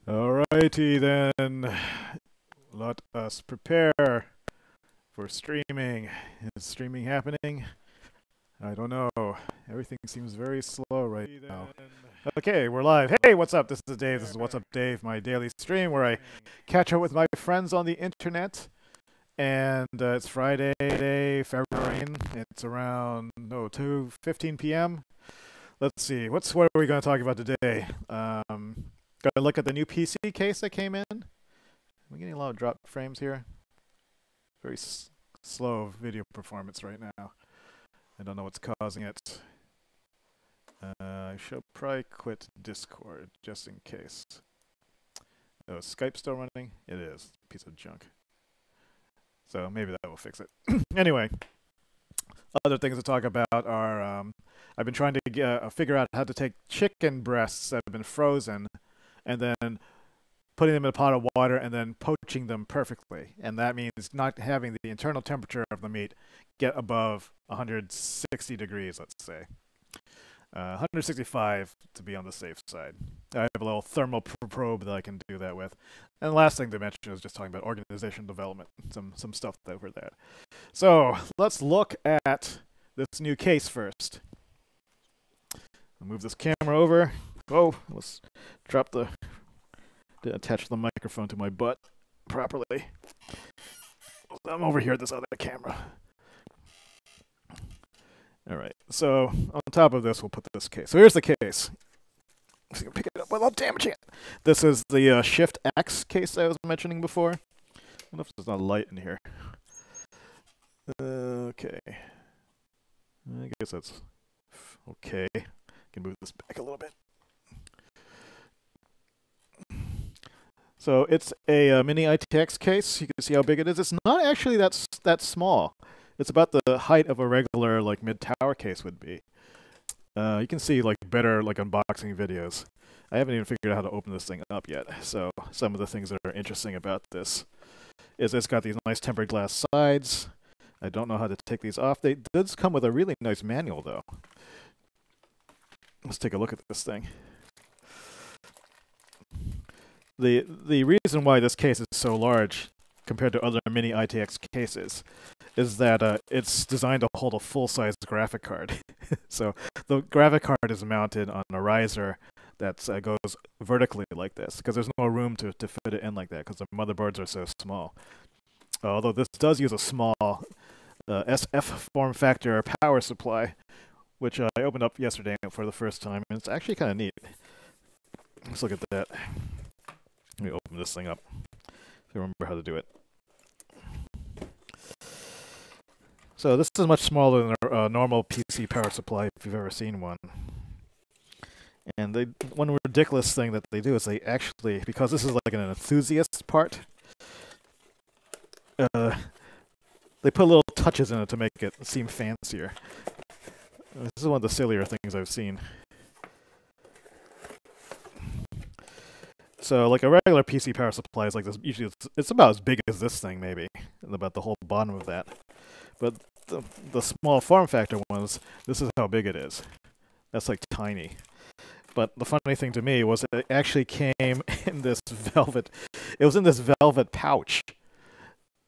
Alrighty then, let us prepare for streaming. Is streaming happening? I don't know. Everything seems very slow right now. Okay, we're live. Hey, what's up? This is Dave. This is What's Up Dave, my daily stream where I catch up with my friends on the internet. And it's Friday, February. It's around 2:15 p.m. Let's see. What are we going to talk about today? Got to look at the new PC case that came in. I'm getting a lot of drop frames here. Very slow video performance right now. I don't know what's causing it. I should probably quit Discord just in case. Oh, is Skype still running? It is. Piece of junk. So maybe that will fix it. Anyway, other things to talk about are I've been trying to figure out how to take chicken breasts that have been frozen and then putting them in a pot of water and then poaching them perfectly. And that means not having the internal temperature of the meat get above 160 degrees, let's say. 165 to be on the safe side. I have a little thermal probe that I can do that with. And the last thing to mention is just talking about organization development, some stuff over there. So let's look at this new case first. I'll move this camera over. Oh, let's drop to attach the microphone to my butt properly. I'm over here at this other camera. All right, so on top of this, we'll put this case. So here's the case. Let's see if I can pick it up without damaging it. This is the Shift X case I was mentioning before. I don't know if there's not light in here. Okay. I guess that's okay. I can move this back a little bit. So it's a mini ITX case. You can see how big it is. It's not actually that small. It's about the height of a regular like mid-tower case would be. You can see like better like unboxing videos. I haven't even figured out how to open this thing up yet. So some of the things that are interesting about this is it's got these nice tempered glass sides. I don't know how to take these off. They does come with a really nice manual though. Let's take a look at this thing. The reason why this case is so large compared to other mini ITX cases is that it's designed to hold a full-size graphic card. So the graphic card is mounted on a riser that goes vertically like this because there's no room to fit it in like that because the motherboards are so small. Although this does use a small SF form factor power supply, which I opened up yesterday for the first time, and it's actually kind of neat. Let's look at that. Let me open this thing up if I remember how to do it. So this is much smaller than a normal PC power supply if you've ever seen one. And one ridiculous thing that they do is they actually, because this is like an enthusiast part, they put little touches in it to make it seem fancier. This is one of the sillier things I've seen. So like a regular PC power supply is like this. Usually it's about as big as this thing maybe, and about the whole bottom of that. But the small form factor ones, this is how big it is. That's like tiny. But the funny thing to me was it actually came in this velvet. It was in this velvet pouch.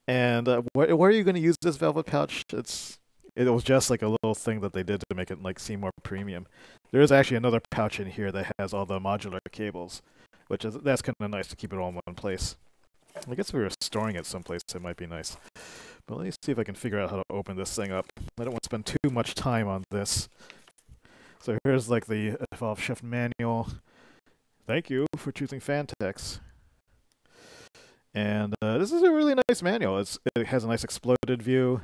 And where are you going to use this velvet pouch? It was just like a little thing that they did to make it like seem more premium. There is actually another pouch in here that has all the modular cables, that's kind of nice to keep it all in one place. I guess if we were storing it someplace, it might be nice. But let me see if I can figure out how to open this thing up. I don't want to spend too much time on this. So here's like the Evolve Shift manual. Thank you for choosing Fantex. And this is a really nice manual. It has a nice exploded view.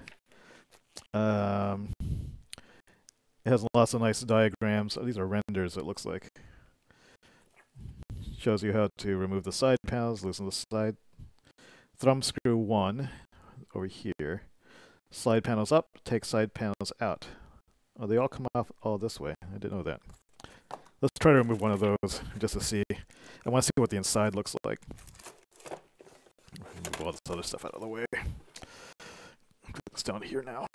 It has lots of nice diagrams. Oh, these are renders, it looks like. Shows you how to remove the side panels, loosen the side. Thumb screw 1 over here. Slide panels up, take side panels out. Oh, they all come off all this way. I didn't know that. Let's try to remove one of those just to see. I want to see what the inside looks like. Move all this other stuff out of the way. Put this down here now.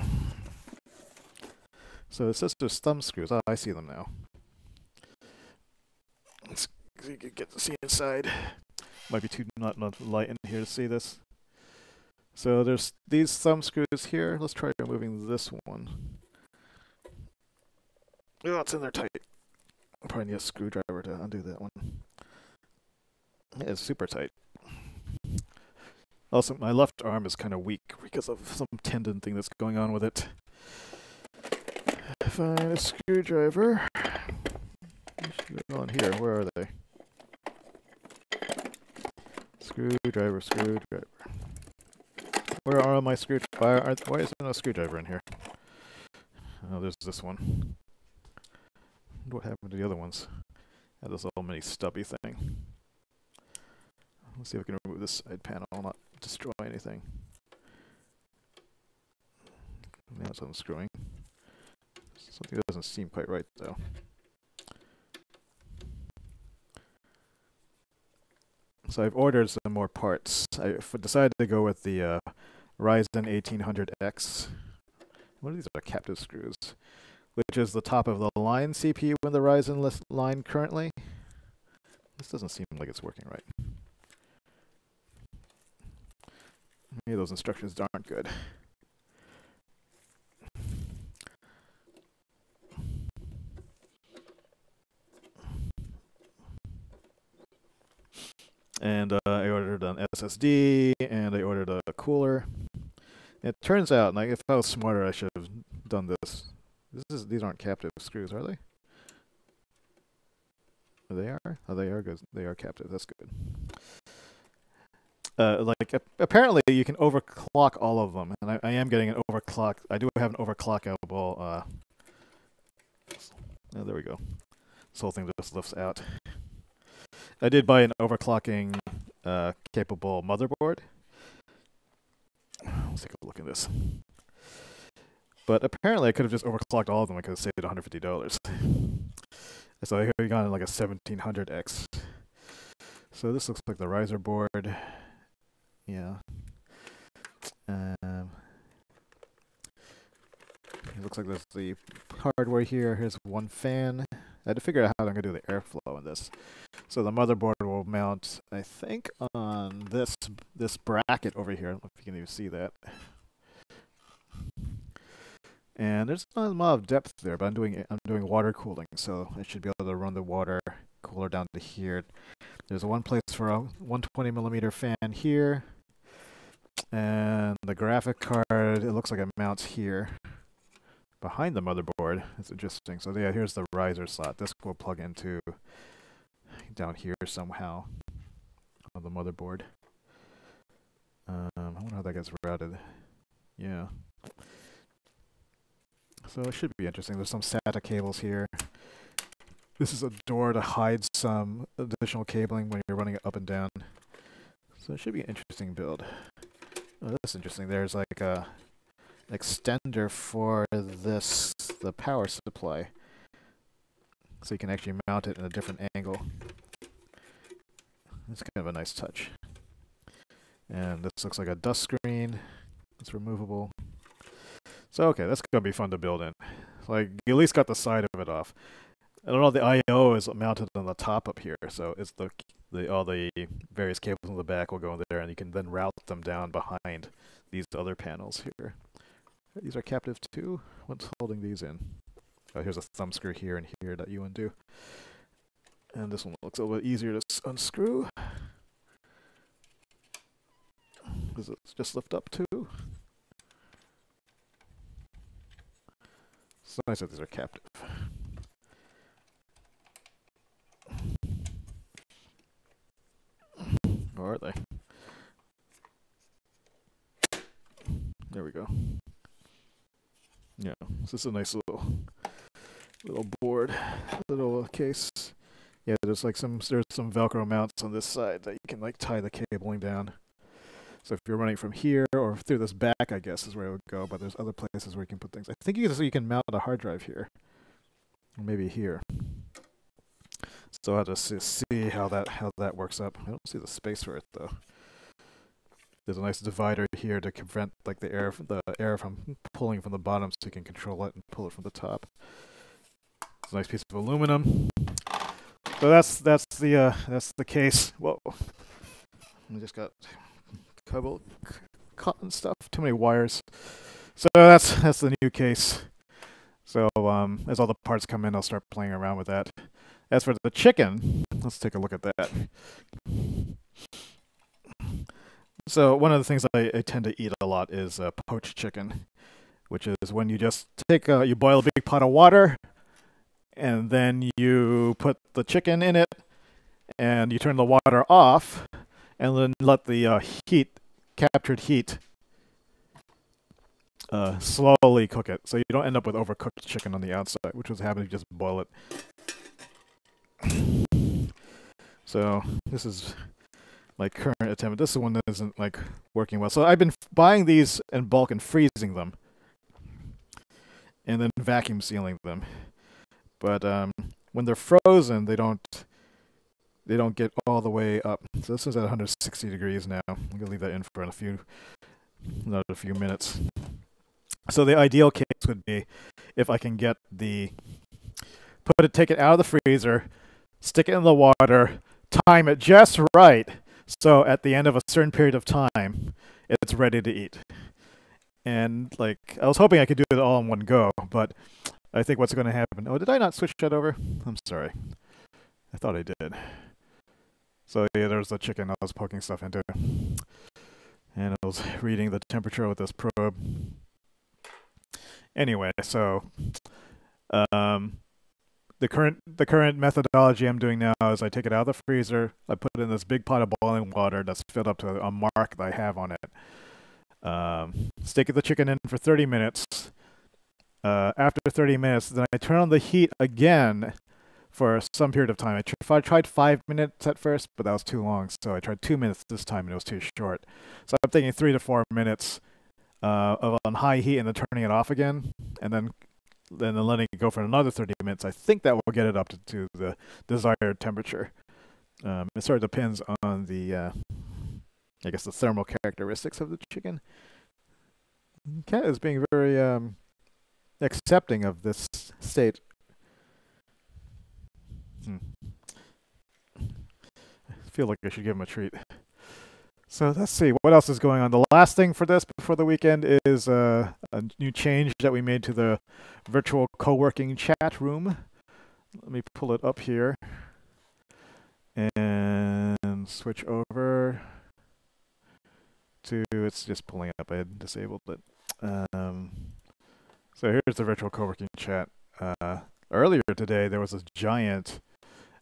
So it says there's thumb screws. Oh, I see them now. Let's so you can get to see inside. Might be too not light in here to see this. So there's these thumb screws here. Let's try removing this one. Oh, it's in there tight. I'll probably need a screwdriver to undo that one. Yeah, it's super tight. Also, my left arm is kind of weak because of some tendon thing that's going on with it. Find a screwdriver. On here, where are they? Screwdriver. Where are all my screwdrivers? Why is there no screwdriver in here? Oh, there's this one. What happened to the other ones? Had this little mini stubby thing. Let's see if I can remove this side panel, not destroy anything. Now it's unscrewing. Something doesn't seem quite right, though. So I've ordered some more parts. I decided to go with the Ryzen 1800X. What are these? Are captive screws, which is the top of the line CPU in the Ryzen line currently. This doesn't seem like it's working right. Maybe those instructions aren't good. And I ordered an SSD, and I ordered a cooler. It turns out, like, if I was smarter, I should have done this. These aren't captive screws, are they? They are? Oh, they are good. They are captive. That's good. Apparently you can overclock all of them, and I am getting an overclock. I do have an overclockable. Oh, there we go. This whole thing just lifts out. I did buy an overclocking capable motherboard. Let's take a look at this. But apparently I could have just overclocked all of them. I could have saved $150. So I could have gone like a 1700X. So this looks like the riser board. Yeah. It looks like there's the hardware here. Here's one fan. I had to figure out how I'm going to do the airflow in this. So the motherboard will mount, I think, on this bracket over here. I don't know if you can even see that. And there's not a lot of depth there, but I'm doing water cooling, so I should be able to run the water cooler down to here. There's one place for a 120mm fan here, and the graphic card, it looks like it mounts here behind the motherboard. It's interesting. So yeah, here's the riser slot. This will plug into down here somehow on the motherboard. I wonder how that gets routed. Yeah. So it should be interesting. There's some SATA cables here. This is a door to hide some additional cabling when you're running it up and down. So it should be an interesting build. Oh, that's interesting. There's like a extender for the power supply. So you can actually mount it in a different angle. It's kind of a nice touch. And this looks like a dust screen. It's removable. So okay, that's gonna be fun to build in. Like, you at least got the side of it off. I don't know, the I/O is mounted on the top up here, so it's all the various cables in the back will go in there, and you can then route them down behind these other panels here. These are captive too. What's holding these in? Oh, here's a thumb screw here and here that you undo. And this one looks a little bit easier to unscrew. Does it just lift up too? It's nice that these are captive. Or are they? There we go. Yeah, so this is a nice little board, little case. Yeah, there's some Velcro mounts on this side that you can like tie the cabling down. So if you're running from here or through this back, I guess is where it would go. But there's other places where you can put things. I think you can mount a hard drive here, or maybe here. So I'll just see how that works up. I don't see the space for it though. There's a nice divider here to prevent like the air from pulling from the bottom, so you can control it and pull it from the top. It's a nice piece of aluminum. So that's the case. Whoa. I just got cotton stuff. Too many wires. So that's the new case. So as all the parts come in, I'll start playing around with that. As for the chicken, let's take a look at that. So one of the things I tend to eat a lot is poached chicken, which is when you just take you boil a big pot of water, and then you put the chicken in it, and you turn the water off, and then let the captured heat, slowly cook it, so you don't end up with overcooked chicken on the outside, which was happening if you just boil it. So this is my current attempt. This one that isn't like working well. So I've been buying these in bulk and freezing them, and then vacuum sealing them. But when they're frozen, they don't get all the way up. So this is at 160 degrees now. I'm gonna leave that in for another few minutes. So the ideal case would be if I can get take it out of the freezer, stick it in the water, time it just right, so at the end of a certain period of time, it's ready to eat. And like, I was hoping I could do it all in one go, but I think what's going to happen... Oh, did I not switch that over? I'm sorry. I thought I did. So yeah, there's the chicken I was poking stuff into. And I was reading the temperature with this probe. Anyway, so the current methodology I'm doing now is I take it out of the freezer, I put it in this big pot of boiling water that's filled up to a mark that I have on it. Stick the chicken in for 30 minutes. After 30 minutes, then I turn on the heat again for some period of time. I tried 5 minutes at first, but that was too long, so I tried 2 minutes this time, and it was too short. So I'm thinking 3 to 4 minutes on high heat and then turning it off again, and then letting it go for another 30 minutes. I think that will get it up to the desired temperature. It sort of depends on the, I guess, the thermal characteristics of the chicken. The cat is being very accepting of this state. I feel like I should give him a treat. So let's see, what else is going on? The last thing for this before the weekend is a new change that we made to the virtual co-working chat room. Let me pull it up here and switch over to, it's just pulling up, I had disabled it. So here's the virtual co-working chat. Earlier today there was this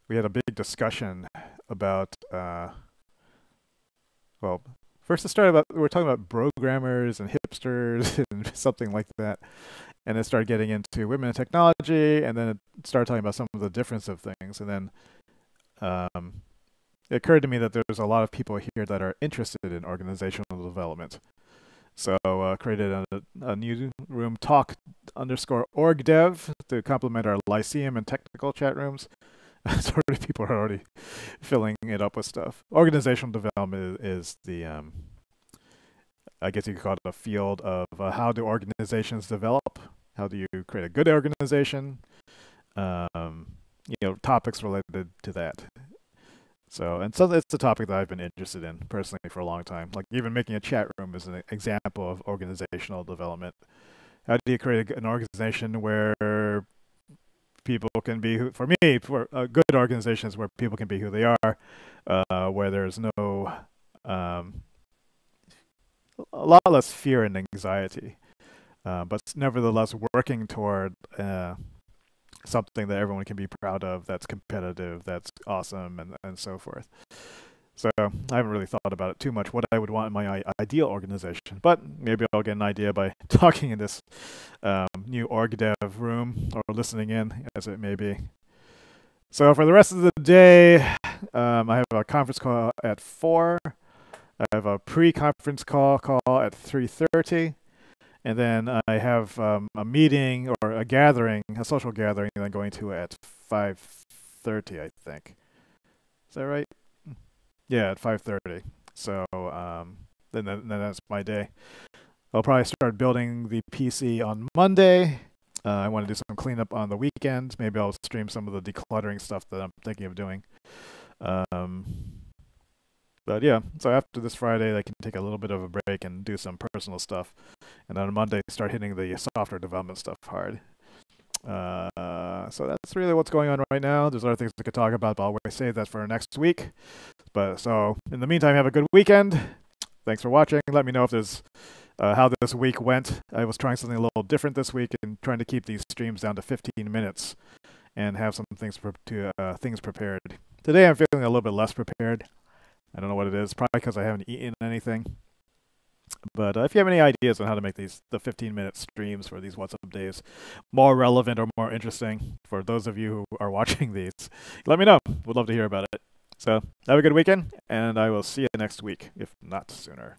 we had a big discussion about well, first it started about, we were talking about programmers and hipsters and something like that. And it started getting into women in technology, and then it started talking about some of the difference of things. And then it occurred to me that there's a lot of people here that are interested in organizational development. So created a new room, talk_orgdev, to complement our Lyceum and technical chat rooms. Sort of people are already filling it up with stuff. Organizational development is the, I guess you could call it a field of how do organizations develop? How do you create a good organization? Topics related to that. So it's a topic that I've been interested in personally for a long time. Like even making a chat room is an example of organizational development. How do you create an organization where people can be for a good organization is where people can be who they are, where there's no a lot less fear and anxiety, but nevertheless working toward something that everyone can be proud of, that's competitive, that's awesome, and so forth. So I haven't really thought about it too much, what I would want in my ideal organization. But maybe I'll get an idea by talking in this new org dev room, or listening in, as it may be. So for the rest of the day, I have a conference call at 4. I have a pre-conference call at 3:30. And then I have a meeting or a gathering, a social gathering that I'm going to at 5:30, I think. Is that right? Yeah, at 5:30. So then that's my day. I'll probably start building the PC on Monday. I want to do some cleanup on the weekend. Maybe I'll stream some of the decluttering stuff that I'm thinking of doing. But But yeah, so after this Friday, I can take a little bit of a break and do some personal stuff. And then on Monday, start hitting the software development stuff hard. So that's really what's going on right now. There's other things we could talk about, but I'll save that for next week. But so in the meantime, have a good weekend. Thanks for watching. Let me know if there's how this week went. I was trying something a little different this week and trying to keep these streams down to 15 minutes and have some things things prepared. Today I'm feeling a little bit less prepared. I don't know what it is. Probably because I haven't eaten anything. But if you have any ideas on how to make the 15-minute streams for these What's Up days more relevant or more interesting for those of you who are watching these, let me know. Would love to hear about it. So have a good weekend, and I will see you next week, if not sooner.